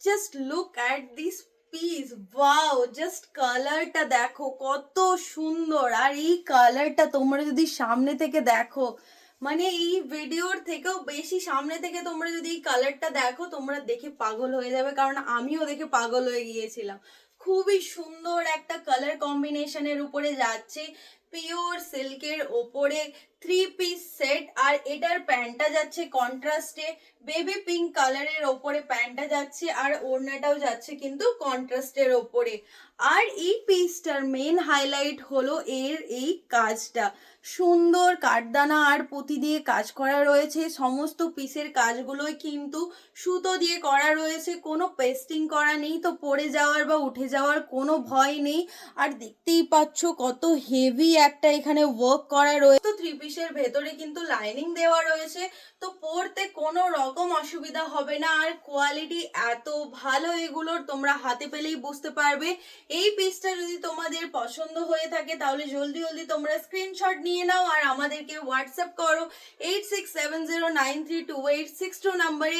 Just look at this piece, wow, just কালারটা দেখো কত সুন্দর। আর এই কালারটা তোমরা যদি সামনে থেকে দেখো, মানে এই ভিডিওর থেকেও বেশি সামনে থেকে তোমরা যদি এই কালারটা দেখো, তোমরা দেখে পাগল হয়ে যাবে, কারণ আমিও দেখে পাগল হয়ে গিয়েছিলাম। খুবই সুন্দর একটা কালার কম্বিনেশনের উপরে যাচ্ছে, পিওর সিল্কের ওপরে 3 পিস সেট। আর এটার প্যান্টটা যাচ্ছে কন্ট্রাস্টে, বেবি পিঙ্ক কালারের ওপরে প্যান্টটা যাচ্ছে, আর ওড়নাটাও যাচ্ছে কিন্তু কন্ট্রাস্টের ওপরে। আর এই পিসটার মেন হাইলাইট হলো এর এই কাজটা, সুন্দর কাঠদানা আর পুঁতি দিয়ে কাজ করা রয়েছে। সমস্ত পিসের কাজগুলোই কিন্তু সুতো দিয়ে করা রয়েছে, কোনো পেস্টিং করা নেই, তো পড়ে যাওয়ার বা উঠে যাওয়ার কোনো ভয় নেই। আর দেখতেই পাচ্ছ কত হেভি একটা এখানে ওয়ার্ক করা রয়েছে। তো 3 পিসের ভেতরে কিন্তু লাইনিং দেওয়া রয়েছে, তো পরতে কোনো রকম অসুবিধা হবে না। আর কোয়ালিটি এত ভালো এগুলোর, তোমরা হাতে পেলেই বুঝতে পারবে। এই পিসটা যদি তোমাদের পছন্দ হয়ে থাকে তাহলে জলদি জলদি তোমরা স্ক্রিনশট নিয়ে নাও আর আমাদেরকে হোয়াটসঅ্যাপ করো 8670932862 নাম্বারে।